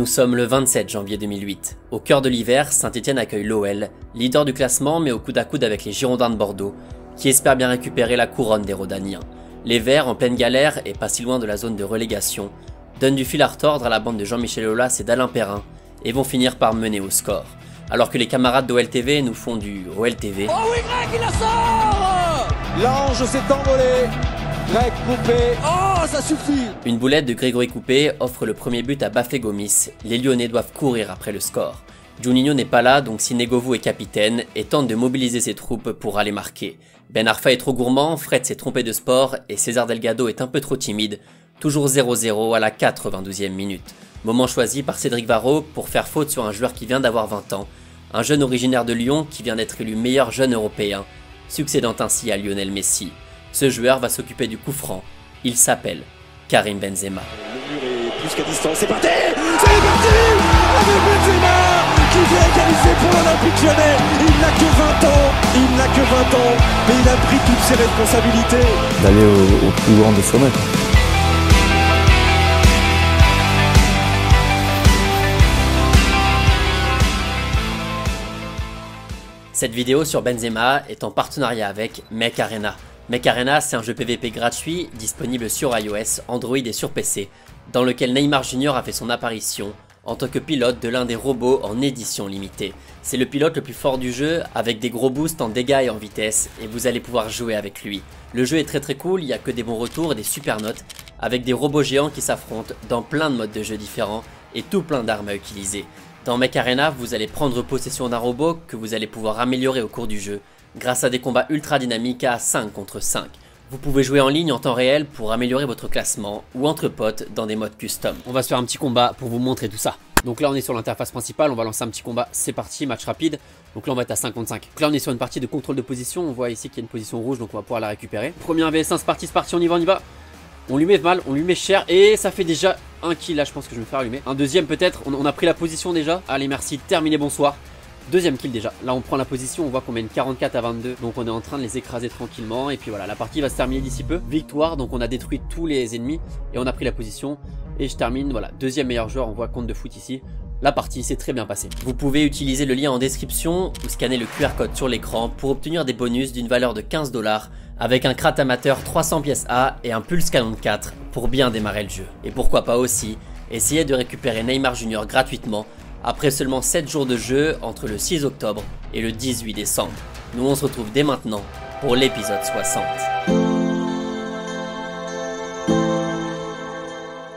Nous sommes le 27 janvier 2008. Au cœur de l'hiver, Saint-Etienne accueille l'OL, leader du classement mais au coude à coude avec les Girondins de Bordeaux, qui espèrent bien récupérer la couronne des Rhodaniens. Les Verts, en pleine galère et pas si loin de la zone de relégation, donnent du fil à retordre à la bande de Jean-Michel Aulas et d'Alain Perrin et vont finir par mener au score. Alors que les camarades d'OLTV nous font du OLTV. Oh oui, Greg, il la sort! L'ange s'est envolé. Greg Coupé. Oh, ça suffit! Une boulette de Grégory Coupé offre le premier but à Bafé Gomis. Les Lyonnais doivent courir après le score. Juninho n'est pas là, donc Sinegovu est capitaine et tente de mobiliser ses troupes pour aller marquer. Ben Arfa est trop gourmand, Fred s'est trompé de sport et César Delgado est un peu trop timide. Toujours 0-0 à la 92e minute. Moment choisi par Cédric Varro pour faire faute sur un joueur qui vient d'avoir 20 ans. Un jeune originaire de Lyon qui vient d'être élu meilleur jeune européen, succédant ainsi à Lionel Messi. Ce joueur va s'occuper du coup franc. Il s'appelle Karim Benzema. Le mur est plus qu'à distance. C'est parti! C'est parti! Avec Benzema qui vient égaliser pour l'Olympique Lyonnais. Il n'a que 20 ans. Il n'a que 20 ans. Mais il a pris toutes ses responsabilités. D'aller au plus grand des sommets. Cette vidéo sur Benzema est en partenariat avec Mech Arena. Mech Arena, c'est un jeu PVP gratuit disponible sur iOS, Android et sur PC, dans lequel Neymar Jr a fait son apparition en tant que pilote de l'un des robots en édition limitée. C'est le pilote le plus fort du jeu, avec des gros boosts en dégâts et en vitesse, et vous allez pouvoir jouer avec lui. Le jeu est très cool, il n'y a que des bons retours et des super notes, avec des robots géants qui s'affrontent dans plein de modes de jeu différents et tout plein d'armes à utiliser. Dans Mech Arena, vous allez prendre possession d'un robot que vous allez pouvoir améliorer au cours du jeu, grâce à des combats ultra dynamiques à 5 contre 5. Vous pouvez jouer en ligne en temps réel pour améliorer votre classement ou entre potes dans des modes custom. On va se faire un petit combat pour vous montrer tout ça. Donc là on est sur l'interface principale, on va lancer un petit combat, c'est parti, match rapide. Donc là on va être à 5 contre 5. Donc là on est sur une partie de contrôle de position, on voit ici qu'il y a une position rouge donc on va pouvoir la récupérer. Premier vs1, c'est parti, on y va, on y va. On lui met mal, on lui met cher et ça fait déjà un kill là, je pense que je vais me faire allumer. Un deuxième peut-être, on a pris la position déjà. Allez merci, terminé, bonsoir. Deuxième kill déjà, là on prend la position, on voit qu'on mène 44 à 22. Donc on est en train de les écraser tranquillement. Et puis voilà, la partie va se terminer d'ici peu. Victoire, donc on a détruit tous les ennemis et on a pris la position. Et je termine, voilà, deuxième meilleur joueur, on voit compte de foot ici. La partie s'est très bien passée. Vous pouvez utiliser le lien en description ou scanner le QR code sur l'écran pour obtenir des bonus d'une valeur de 15 $ avec un crate amateur 300 pièces A et un Pulse Canon 4 pour bien démarrer le jeu. Et pourquoi pas aussi, essayer de récupérer Neymar Jr gratuitement après seulement 7 jours de jeu entre le 6 octobre et le 18 décembre. Nous on se retrouve dès maintenant pour l'épisode 60.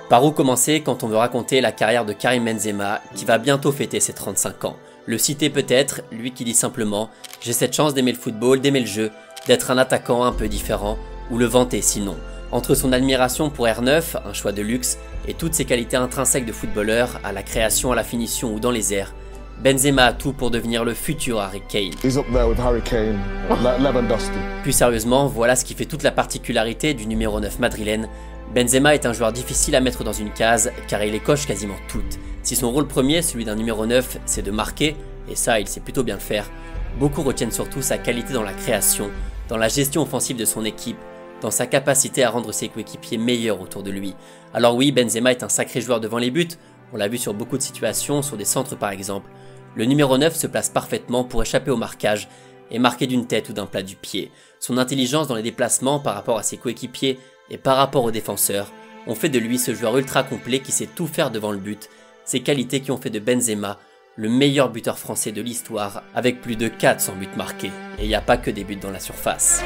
Par où commencer quand on veut raconter la carrière de Karim Benzema qui va bientôt fêter ses 35 ans? Le citer peut-être, lui qui dit simplement « J'ai cette chance d'aimer le football, d'aimer le jeu, d'être un attaquant un peu différent » ou le vanter sinon. Entre son admiration pour R9, un choix de luxe, et toutes ses qualités intrinsèques de footballeur, à la création, à la finition ou dans les airs, Benzema a tout pour devenir le futur Harry Kane. He's up there with Harry Kane, Lewandowski. Plus sérieusement, voilà ce qui fait toute la particularité du numéro 9 madrilène. Benzema est un joueur difficile à mettre dans une case car il les coche quasiment toutes. Si son rôle premier, celui d'un numéro 9, c'est de marquer, et ça il sait plutôt bien le faire, beaucoup retiennent surtout sa qualité dans la création, dans la gestion offensive de son équipe, dans sa capacité à rendre ses coéquipiers meilleurs autour de lui. Alors oui, Benzema est un sacré joueur devant les buts, on l'a vu sur beaucoup de situations, sur des centres par exemple. Le numéro 9 se place parfaitement pour échapper au marquage et marquer d'une tête ou d'un plat du pied. Son intelligence dans les déplacements par rapport à ses coéquipiers et par rapport aux défenseurs ont fait de lui ce joueur ultra complet qui sait tout faire devant le but, ces qualités qui ont fait de Benzema le meilleur buteur français de l'histoire avec plus de 400 buts marqués. Et il n'y a pas que des buts dans la surface.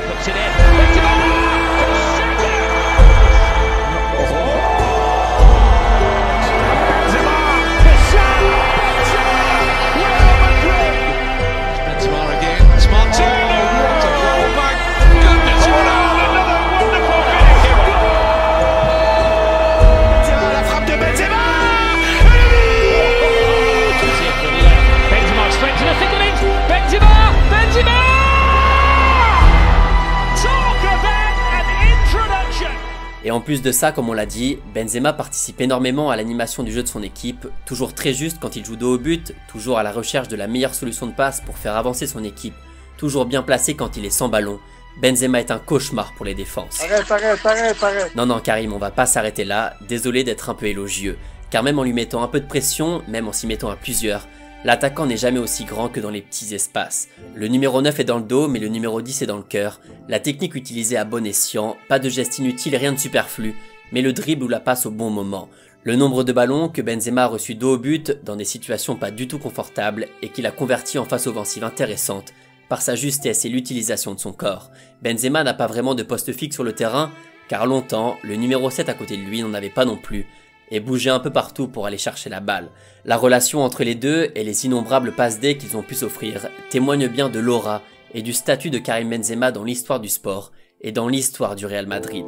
Et en plus de ça, comme on l'a dit, Benzema participe énormément à l'animation du jeu de son équipe, toujours très juste quand il joue dos au but, toujours à la recherche de la meilleure solution de passe pour faire avancer son équipe, toujours bien placé quand il est sans ballon. Benzema est un cauchemar pour les défenses. Arrête. Non Karim, on va pas s'arrêter là, désolé d'être un peu élogieux. car même en lui mettant un peu de pression, même en s'y mettant à plusieurs, l'attaquant n'est jamais aussi grand que dans les petits espaces. Le numéro 9 est dans le dos, mais le numéro 10 est dans le cœur. La technique utilisée à bon escient, pas de geste inutile, rien de superflu, mais le dribble ou la passe au bon moment. Le nombre de ballons que Benzema a reçu dos au but dans des situations pas du tout confortables et qu'il a converti en phase offensive intéressante par sa justesse et l'utilisation de son corps. Benzema n'a pas vraiment de poste fixe sur le terrain, car longtemps, le numéro 7 à côté de lui n'en avait pas non plus, et bougeait un peu partout pour aller chercher la balle. La relation entre les deux et les innombrables passes D qu'ils ont pu s'offrir témoignent bien de l'aura et du statut de Karim Benzema dans l'histoire du sport et dans l'histoire du Real Madrid.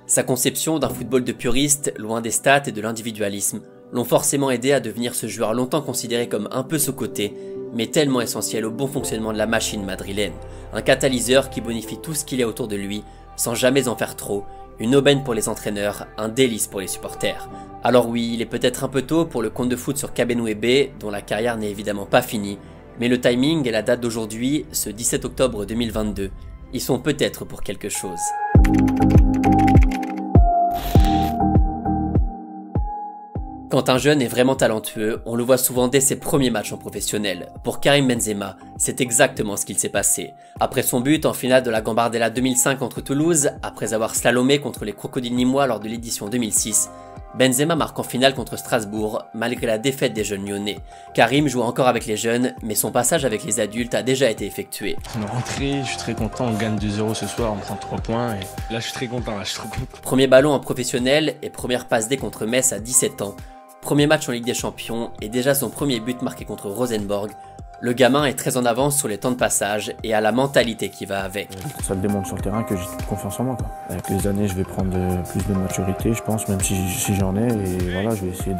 Sa conception d'un football de puriste, loin des stats et de l'individualisme, l'ont forcément aidé à devenir ce joueur longtemps considéré comme un peu sous-coté, mais tellement essentiel au bon fonctionnement de la machine madrilène. Un catalyseur qui bonifie tout ce qu'il y a autour de lui, sans jamais en faire trop, une aubaine pour les entraîneurs, un délice pour les supporters. Alors oui, il est peut-être un peu tôt pour le compte de foot sur Kabenouébé, dont la carrière n'est évidemment pas finie, mais le timing et la date d'aujourd'hui, ce 17 octobre 2022, ils sont peut-être pour quelque chose. Quand un jeune est vraiment talentueux, on le voit souvent dès ses premiers matchs en professionnel. Pour Karim Benzema, c'est exactement ce qu'il s'est passé. Après son but en finale de la Gambardella 2005 contre Toulouse, après avoir slalomé contre les Crocodiles nîmois lors de l'édition 2006, Benzema marque en finale contre Strasbourg, malgré la défaite des jeunes lyonnais. Karim joue encore avec les jeunes, mais son passage avec les adultes a déjà été effectué. On est rentré, je suis très content, on gagne 2-0 ce soir, on prend 3 points et là je suis très content, Premier ballon en professionnel et première passe D contre Metz à 17 ans. Premier match en Ligue des Champions et déjà son premier but marqué contre Rosenborg. Le gamin est très en avance sur les temps de passage et a la mentalité qui va avec. Ça le démontre sur le terrain que j'ai toute confiance en moi, quoi. Avec les années, je vais prendre plus de maturité, je pense, même si j'en ai. Et voilà, je vais essayer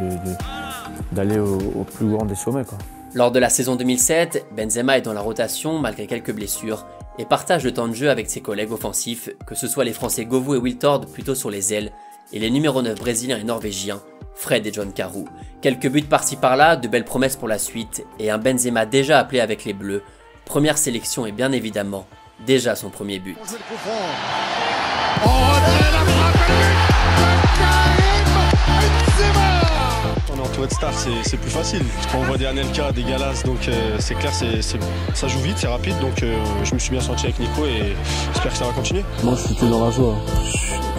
d'aller au plus grand des sommets, quoi. Lors de la saison 2007, Benzema est dans la rotation malgré quelques blessures et partage le temps de jeu avec ses collègues offensifs, que ce soit les Français Govou et Wiltord plutôt sur les ailes et les numéros 9 brésiliens et norvégiens, Fred et John Carew. Quelques buts par-ci par-là, de belles promesses pour la suite et un Benzema déjà appelé avec les Bleus. Première sélection et bien évidemment, déjà son premier but. On est entouré de staff, c'est plus facile. Quand on voit des Anelka, des Galas, donc c'est clair, ça joue vite, c'est rapide. Donc je me suis bien senti avec Nico et j'espère que ça va continuer. Moi je suis que dans la joie.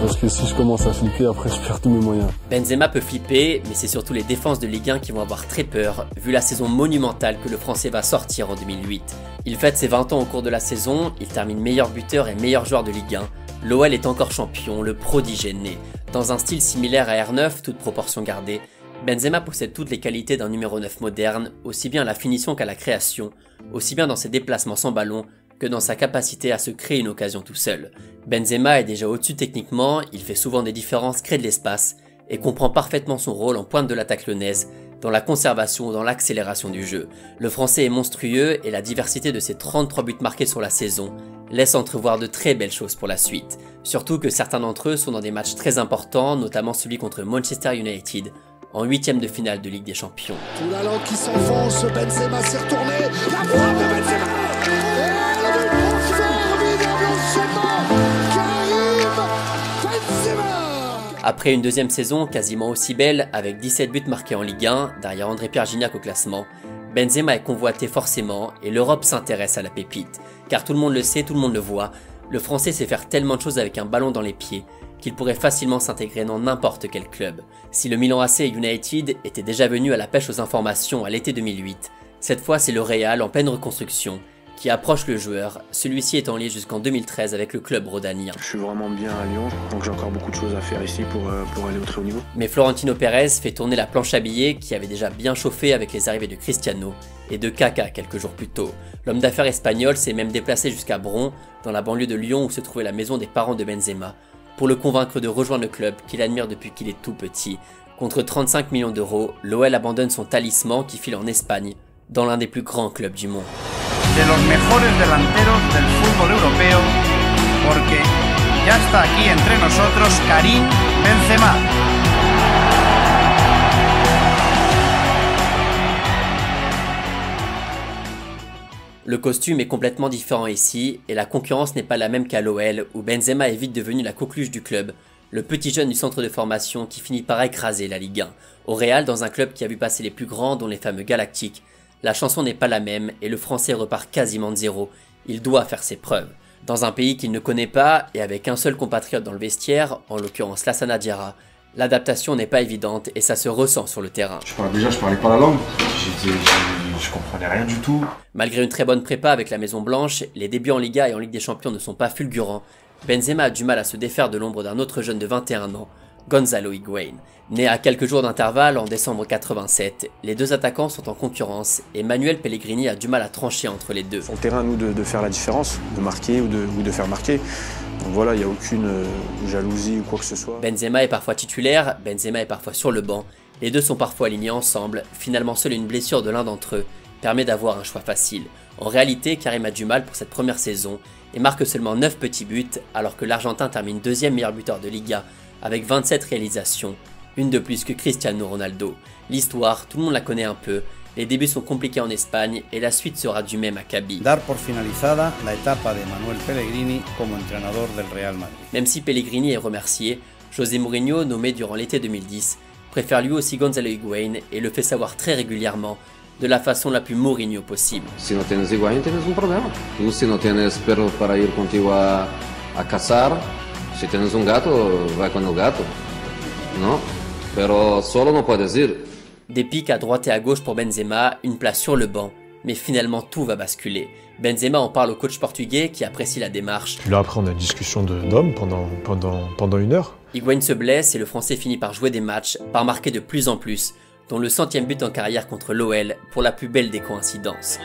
Parce que si je commence à flipper, après je perds tous mes moyens. Benzema peut flipper, mais c'est surtout les défenses de Ligue 1 qui vont avoir très peur, vu la saison monumentale que le Français va sortir en 2008. Il fête ses 20 ans au cours de la saison, il termine meilleur buteur et meilleur joueur de Ligue 1. L'OL est encore champion, le prodige est né. Dans un style similaire à R9, toute proportion gardée, Benzema possède toutes les qualités d'un numéro 9 moderne, aussi bien à la finition qu'à la création, aussi bien dans ses déplacements sans ballon, que dans sa capacité à se créer une occasion tout seul. Benzema est déjà au-dessus techniquement, il fait souvent des différences, crée de l'espace et comprend parfaitement son rôle en pointe de l'attaque lyonnaise, dans la conservation ou dans l'accélération du jeu. Le Français est monstrueux et la diversité de ses 33 buts marqués sur la saison laisse entrevoir de très belles choses pour la suite. Surtout que certains d'entre eux sont dans des matchs très importants, notamment celui contre Manchester United, en 8e de finale de Ligue des Champions. Tout la langue qui s'enfonce, Benzema s'est retourné, la frappe de Benzema. Après une deuxième saison quasiment aussi belle, avec 17 buts marqués en Ligue 1, derrière André-Pierre Gignac au classement, Benzema est convoité forcément et l'Europe s'intéresse à la pépite. Car tout le monde le sait, tout le monde le voit, le Français sait faire tellement de choses avec un ballon dans les pieds qu'il pourrait facilement s'intégrer dans n'importe quel club. Si le Milan AC et United étaient déjà venus à la pêche aux informations à l'été 2008, cette fois c'est le Real en pleine reconstruction qui approche le joueur, celui-ci étant lié jusqu'en 2013 avec le club rhodanien. Je suis vraiment bien à Lyon, donc j'ai encore beaucoup de choses à faire ici pour aller au très haut niveau. Mais Florentino Pérez fait tourner la planche à billets qui avait déjà bien chauffé avec les arrivées de Cristiano et de Kaka quelques jours plus tôt. L'homme d'affaires espagnol s'est même déplacé jusqu'à Bron, dans la banlieue de Lyon où se trouvait la maison des parents de Benzema, pour le convaincre de rejoindre le club qu'il admire depuis qu'il est tout petit. Contre 35 millions d'euros, l'OL abandonne son talisman qui file en Espagne, dans l'un des plus grands clubs du monde. De los mejores delanteros del fútbol europeo, porque ya está aquí entre nosotros Karim Benzema. Le costume est complètement différent ici et la concurrence n'est pas la même qu'à l'OL où Benzema est vite devenu la coqueluche du club, le petit jeune du centre de formation qui finit par écraser la Ligue 1. Au Real, dans un club qui a vu passer les plus grands dont les fameux Galactiques, la chanson n'est pas la même et le français repart quasiment de zéro. Il doit faire ses preuves. Dans un pays qu'il ne connaît pas et avec un seul compatriote dans le vestiaire, en l'occurrence Lassana Diarra, l'adaptation n'est pas évidente et ça se ressent sur le terrain. Je parlais pas la langue, je comprenais rien du tout. Malgré une très bonne prépa avec la Maison Blanche, les débuts en Liga et en Ligue des Champions ne sont pas fulgurants. Benzema a du mal à se défaire de l'ombre d'un autre jeune de 21 ans, Gonzalo Higuaín. Né à quelques jours d'intervalle en décembre 87, les deux attaquants sont en concurrence et Manuel Pellegrini a du mal à trancher entre les deux. C'est le terrain à nous de faire la différence, de marquer ou de faire marquer. Donc voilà, il n'y a aucune jalousie ou quoi que ce soit. Benzema est parfois titulaire, Benzema est parfois sur le banc. Les deux sont parfois alignés ensemble, finalement seule une blessure de l'un d'entre eux permet d'avoir un choix facile. En réalité, Karim a du mal pour cette première saison et marque seulement 9 petits buts alors que l'Argentin termine deuxième meilleur buteur de Liga avec 27 réalisations, une de plus que Cristiano Ronaldo. L'histoire, tout le monde la connaît un peu, les débuts sont compliqués en Espagne et la suite sera du même acabit. Dar por finalizada la etapa de Manuel Pellegrini como entrenador del Real Madrid. Même si Pellegrini est remercié, José Mourinho, nommé durant l'été 2010, préfère lui aussi Gonzalo Higuaín et le fait savoir très régulièrement, de la façon la plus Mourinho possible. Si no tienes Higuaín tienes un problema. Tú si no tienes perros para ir contigo a cazar, si tienes un gato, va con el gato. No, pero solo no puedes ir. Des pics à droite et à gauche pour Benzema, une place sur le banc, mais finalement tout va basculer. Benzema en parle au coach portugais qui apprécie la démarche. Puis là après on a une discussion d'hommes pendant une heure. Higuaín se blesse et le français finit par jouer des matchs, par marquer de plus en plus, dont le 100e but en carrière contre l'OL pour la plus belle des coïncidences.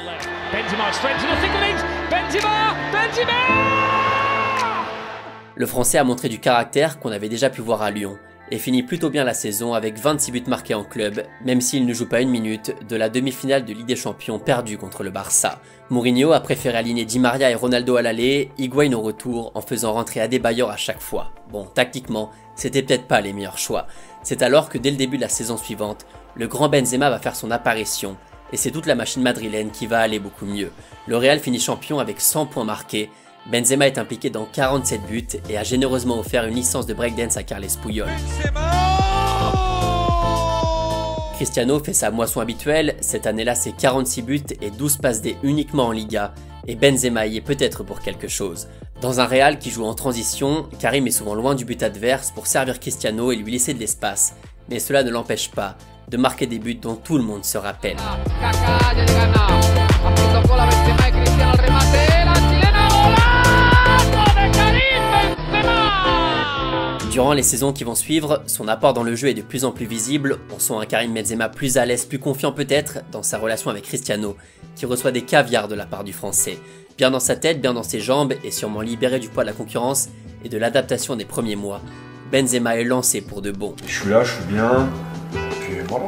Le français a montré du caractère qu'on avait déjà pu voir à Lyon et finit plutôt bien la saison avec 26 buts marqués en club, même s'il ne joue pas une minute de la demi-finale de Ligue des Champions perdue contre le Barça. Mourinho a préféré aligner Di Maria et Ronaldo à l'aller, Higuaín au retour en faisant rentrer Adebayor à chaque fois. Bon, tactiquement, c'était peut-être pas les meilleurs choix. C'est alors que dès le début de la saison suivante, le grand Benzema va faire son apparition et c'est toute la machine madrilène qui va aller beaucoup mieux. Le Real finit champion avec 100 points marqués. Benzema est impliqué dans 47 buts et a généreusement offert une licence de breakdance à Carles Puyol. Cristiano fait sa moisson habituelle, cette année-là c'est 46 buts et 12 passes D uniquement en Liga, et Benzema y est peut-être pour quelque chose. Dans un Real qui joue en transition, Karim est souvent loin du but adverse pour servir Cristiano et lui laisser de l'espace, mais cela ne l'empêche pas de marquer des buts dont tout le monde se rappelle. Durant les saisons qui vont suivre, son apport dans le jeu est de plus en plus visible, on sent un Karim Benzema plus à l'aise, plus confiant peut-être dans sa relation avec Cristiano, qui reçoit des caviars de la part du français. Bien dans sa tête, bien dans ses jambes, et sûrement libéré du poids de la concurrence et de l'adaptation des premiers mois, Benzema est lancé pour de bon. Je suis là, je suis bien, puis voilà,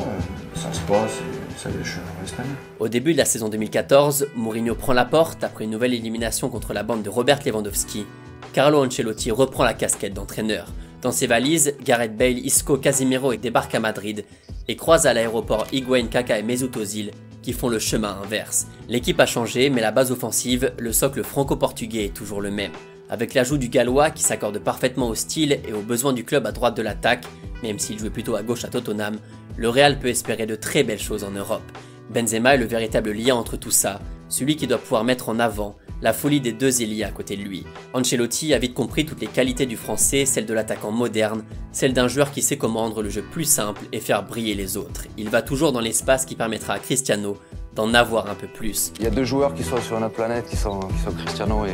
ça se passe, et ça y est, je suis en Espagne. Au début de la saison 2014, Mourinho prend la porte après une nouvelle élimination contre la bande de Robert Lewandowski. Carlo Ancelotti reprend la casquette d'entraîneur. Dans ses valises, Gareth Bale, Isco, Casemiro débarquent à Madrid et croisent à l'aéroport Higuaín, Kaka et Mesut Özil qui font le chemin inverse. L'équipe a changé mais la base offensive, le socle franco-portugais est toujours le même. Avec l'ajout du Gallois qui s'accorde parfaitement au style et aux besoins du club à droite de l'attaque, même s'il jouait plutôt à gauche à Tottenham, le Real peut espérer de très belles choses en Europe. Benzema est le véritable lien entre tout ça, celui qui doit pouvoir mettre en avant la folie des deux ailiers à côté de lui. Ancelotti a vite compris toutes les qualités du français, celle de l'attaquant moderne, celle d'un joueur qui sait comment rendre le jeu plus simple et faire briller les autres. Il va toujours dans l'espace qui permettra à Cristiano d'en avoir un peu plus. Il y a deux joueurs qui sont sur notre planète, qui sont Cristiano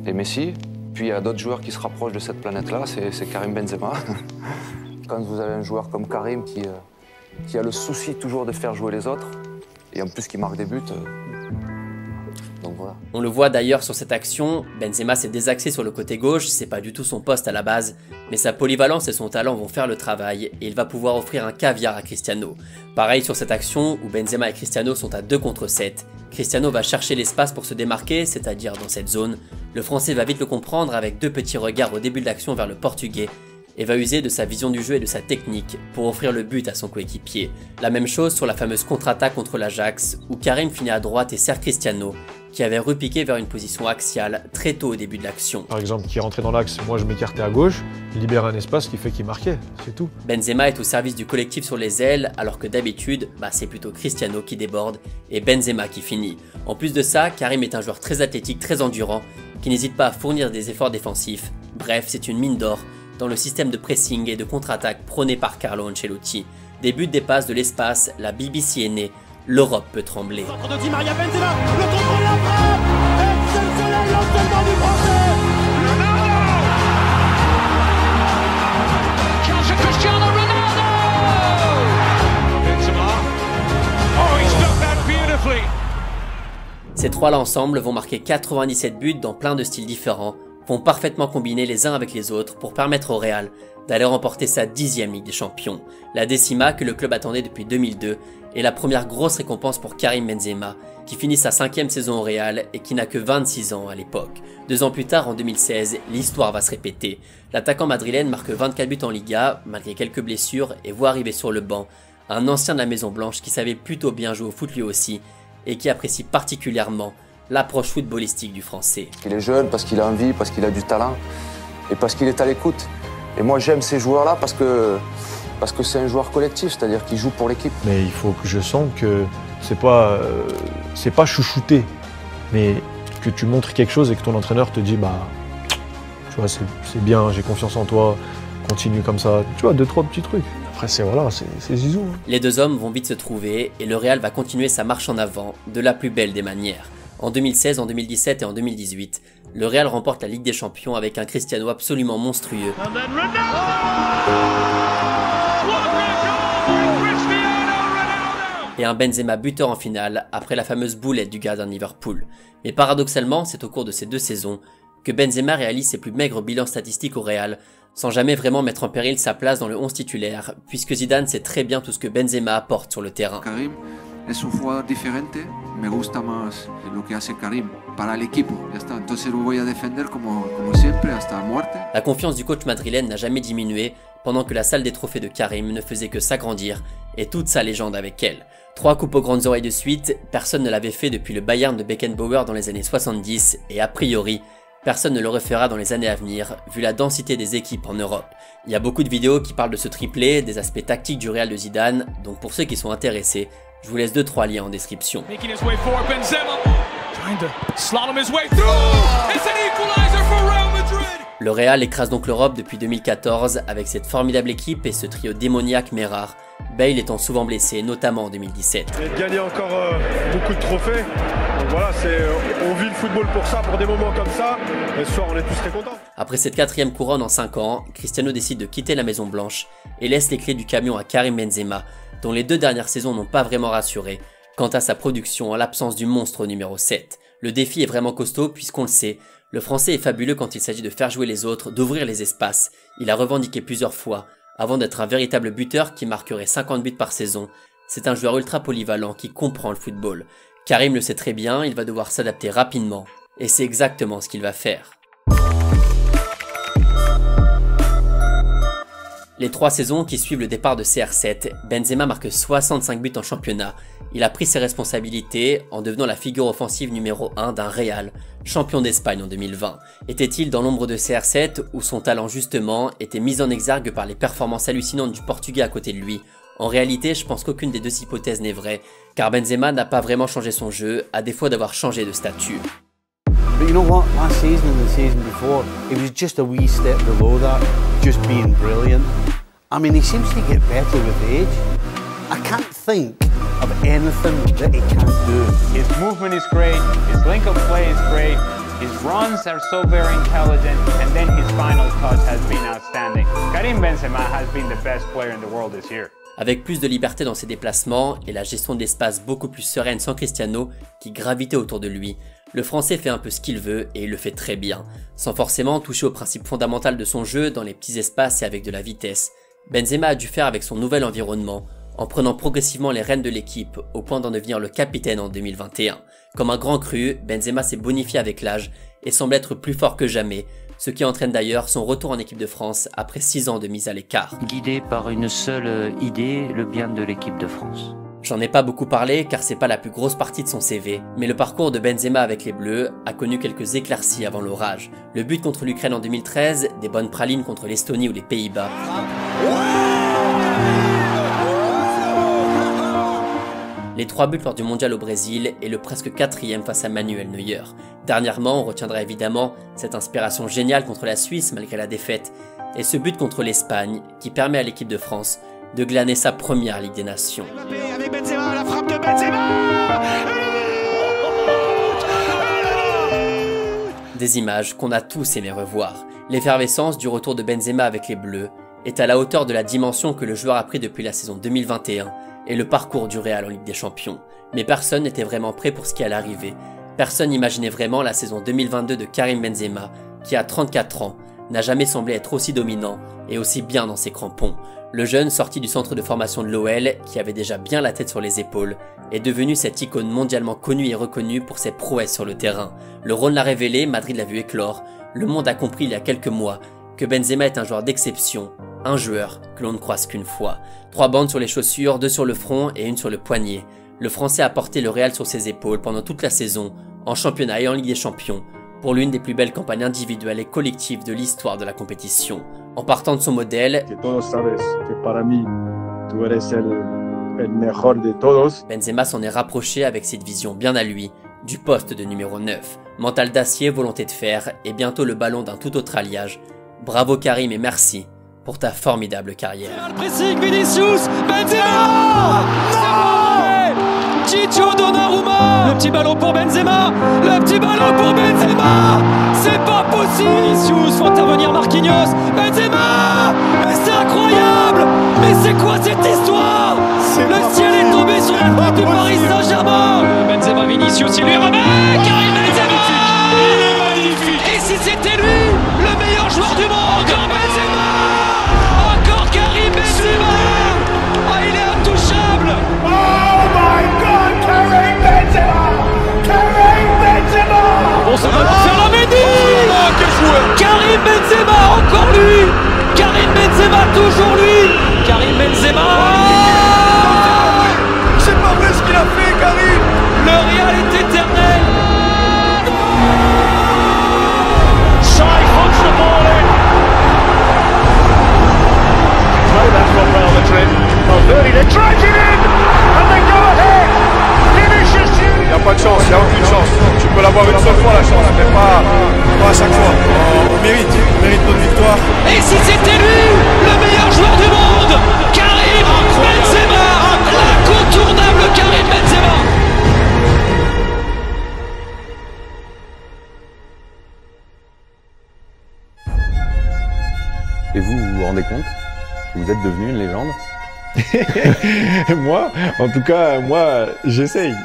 et Messi. Puis il y a d'autres joueurs qui se rapprochent de cette planète-là, c'est Karim Benzema. Quand vous avez un joueur comme Karim qui a le souci toujours de faire jouer les autres, et en plus qui marque des buts, donc voilà. On le voit d'ailleurs sur cette action, Benzema s'est désaxé sur le côté gauche, c'est pas du tout son poste à la base, mais sa polyvalence et son talent vont faire le travail et il va pouvoir offrir un caviar à Cristiano. Pareil sur cette action où Benzema et Cristiano sont à 2 contre 7. Cristiano va chercher l'espace pour se démarquer, c'est-à-dire dans cette zone. Le français va vite le comprendre avec 2 petits regards au début de l'action vers le portugais et va user de sa vision du jeu et de sa technique pour offrir le but à son coéquipier. La même chose sur la fameuse contre-attaque contre l'Ajax où Karim finit à droite et sert Cristiano, qui avait repiqué vers une position axiale très tôt au début de l'action. Par exemple, qui rentrait dans l'axe, moi je m'écartais à gauche, il libère un espace qui fait qu'il marquait, c'est tout. Benzema est au service du collectif sur les ailes, alors que d'habitude, c'est plutôt Cristiano qui déborde et Benzema qui finit. En plus de ça, Karim est un joueur très athlétique, très endurant, qui n'hésite pas à fournir des efforts défensifs. Bref, c'est une mine d'or dans le système de pressing et de contre-attaque prôné par Carlo Ancelotti. Des buts, des passes, de l'espace, la BBC est née, l'Europe peut trembler. Centre de Di Maria, Benzema, le contrôle, la frappe, exceptionnel l'enchaînement du Français. Cristiano Ronaldo! Benzema. Oh, he stopped that beautifully. Ces trois-là ensemble vont marquer 97 buts dans plein de styles différents, vont parfaitement combiner les uns avec les autres pour permettre au Real d'aller remporter sa 10e Ligue des Champions, la décima que le club attendait depuis 2002 et la première grosse récompense pour Karim Benzema, qui finit sa 5e saison au Real et qui n'a que 26 ans à l'époque. 2 ans plus tard, en 2016, l'histoire va se répéter. L'attaquant madrilène marque 24 buts en Liga, malgré quelques blessures, et voit arriver sur le banc un ancien de la Maison Blanche qui savait plutôt bien jouer au foot lui aussi, et qui apprécie particulièrement l'approche footballistique du Français. Il est jeune parce qu'il a envie, parce qu'il a du talent, et parce qu'il est à l'écoute. Et moi j'aime ces joueurs-là parce que c'est un joueur collectif, c'est-à-dire qu'il joue pour l'équipe. Mais il faut que je sente que c'est pas chouchouter, mais que tu montres quelque chose et que ton entraîneur te dit tu vois, c'est bien, j'ai confiance en toi, continue comme ça, tu vois, 2-3 petits trucs. Après c'est zizou. Hein. Les deux hommes vont vite se trouver et le Real va continuer sa marche en avant de la plus belle des manières. En 2016, en 2017 et en 2018, le Real remporte la Ligue des Champions avec un Cristiano absolument monstrueux. Et un Benzema buteur en finale après la fameuse boulette du gardien de Liverpool. Mais paradoxalement, c'est au cours de ces 2 saisons que Benzema réalise ses plus maigres bilans statistiques au Real, sans jamais vraiment mettre en péril sa place dans le 11 titulaire, puisque Zidane sait très bien tout ce que Benzema apporte sur le terrain. Karim es un jugador diferente, me gusta más lo que hace Karim para el equipo, ya está, entonces lo voy a defender como siempre hasta muerte. La confiance du coach madrilène n'a jamais diminué, pendant que la salle des trophées de Karim ne faisait que s'agrandir, et toute sa légende avec elle. 3 coupes aux grandes oreilles de suite, personne ne l'avait fait depuis le Bayern de Beckenbauer dans les années 70, et a priori, personne ne le refera dans les années à venir, vu la densité des équipes en Europe. Il y a beaucoup de vidéos qui parlent de ce triplé, des aspects tactiques du Real de Zidane, donc pour ceux qui sont intéressés, je vous laisse 2-3 liens en description. Le Real écrase donc l'Europe depuis 2014 avec cette formidable équipe et ce trio démoniaque mais rare, Bale étant souvent blessé, notamment en 2017. Et de gagner encore beaucoup de trophées, donc voilà, on vit le football pour ça, pour des moments comme ça, et ce soir on est tous très contents. Après cette 4e couronne en 5 ans, Cristiano décide de quitter la Maison Blanche et laisse les clés du camion à Karim Benzema, dont les 2 dernières saisons n'ont pas vraiment rassuré quant à sa production en l'absence du monstre numéro 7. Le défi est vraiment costaud puisqu'on le sait, le Français est fabuleux quand il s'agit de faire jouer les autres, d'ouvrir les espaces. Il a revendiqué plusieurs fois, avant d'être un véritable buteur qui marquerait 50 buts par saison. C'est un joueur ultra polyvalent qui comprend le football. Karim le sait très bien, il va devoir s'adapter rapidement. Et c'est exactement ce qu'il va faire. Les 3 saisons qui suivent le départ de CR7, Benzema marque 65 buts en championnat. Il a pris ses responsabilités en devenant la figure offensive numéro 1 d'un Real, champion d'Espagne en 2020. Était-il dans l'ombre de CR7 où son talent justement était mis en exergue par les performances hallucinantes du Portugais à côté de lui? En réalité, je pense qu'aucune des 2 hypothèses n'est vraie, car Benzema n'a pas vraiment changé son jeu, à défaut d'avoir changé de statut. But you know what, last season and the season before, it was just a wee step below that, just being brilliant. I mean, he seems to get better with age. I can't think of anything that he can't do. His movement is great, his link of play is great, his runs are so very intelligent, and then his final touch has been outstanding. Karim Benzema has been the best player in the world this year. Avec plus de liberté dans ses déplacements et la gestion de l'espace beaucoup plus sereine sans Cristiano qui gravitait autour de lui, le Français fait un peu ce qu'il veut et il le fait très bien, sans forcément toucher au principe fondamental de son jeu dans les petits espaces et avec de la vitesse. Benzema a dû faire avec son nouvel environnement, en prenant progressivement les rênes de l'équipe au point d'en devenir le capitaine en 2021. Comme un grand cru, Benzema s'est bonifié avec l'âge et semble être plus fort que jamais, ce qui entraîne d'ailleurs son retour en équipe de France après 6 ans de mise à l'écart. Guidé par une seule idée, le bien de l'équipe de France. J'en ai pas beaucoup parlé car c'est pas la plus grosse partie de son CV, mais le parcours de Benzema avec les Bleus a connu quelques éclaircies avant l'orage. Le but contre l'Ukraine en 2013, des bonnes pralines contre l'Estonie ou les Pays-Bas. Les 3 buts lors du mondial au Brésil et le presque 4e face à Manuel Neuer. Dernièrement, on retiendra évidemment cette inspiration géniale contre la Suisse malgré la défaite, et ce but contre l'Espagne qui permet à l'équipe de France de glaner sa première Ligue des Nations. Avec Benzema, la frappe de Benzema. Des images qu'on a tous aimé revoir. L'effervescence du retour de Benzema avec les Bleus est à la hauteur de la dimension que le joueur a pris depuis la saison 2021 et le parcours du Real en Ligue des Champions. Mais personne n'était vraiment prêt pour ce qui allait arriver. Personne n'imaginait vraiment la saison 2022 de Karim Benzema, qui à 34 ans, n'a jamais semblé être aussi dominant et aussi bien dans ses crampons. Le jeune sorti du centre de formation de l'OL, qui avait déjà bien la tête sur les épaules, est devenu cette icône mondialement connue et reconnue pour ses prouesses sur le terrain. Le Rhône l'a révélé, Madrid l'a vu éclore, le monde a compris il y a quelques mois que Benzema est un joueur d'exception, un joueur que l'on ne croise qu'une fois. 3 bandes sur les chaussures, 2 sur le front et 1 sur le poignet. Le Français a porté le Real sur ses épaules pendant toute la saison, en championnat et en Ligue des Champions, pour l'une des plus belles campagnes individuelles et collectives de l'histoire de la compétition. En partant de son modèle, Benzema s'en est rapproché avec cette vision bien à lui, du poste de numéro 9. Mental d'acier, volonté de fer, et bientôt le ballon d'un tout autre alliage. Bravo Karim et merci pour ta formidable carrière. Le pressing, Vinicius, Benzema! Chicho Donnarumma! Le petit ballon pour Benzema! Le petit ballon pour Benzema! C'est pas possible! Vinicius, faut intervenir Marquinhos! Benzema! Mais c'est incroyable! Mais c'est quoi cette histoire? Le ciel est tombé sur la tête du Paris Saint-Germain! Benzema, Vinicius, il lui remet! Karim Benzema! Et si c'était lui, le meilleur joueur du monde? Encore Benzema! Encore Karim Benzema! Ah, il est intouchable! Oh my God, Karim Benzema! Karim Benzema! Bon, ça va faire la médine! Quel joueur! Karim Benzema, encore lui! Karim Benzema, toujours lui! Karim Benzema! C'est pas vrai ce qu'il a fait, Karim! Le Real est éternel! Shai puts the ball in! Play that from Real Madrid. Valverde, they drive it in! And they go ahead! Vinicius Junior! Il n'y a pas de chance, il n'y a aucune chance. Tu peux l'avoir une seule fois la chance, mais pas à chaque fois. On mérite notre victoire. Et si c'était lui, le meilleur joueur du monde, Karim Benzema, l'incontournable Karim Benzema. Et vous rendez compte que vous êtes devenu une légende? Moi, en tout cas, moi, j'essaye.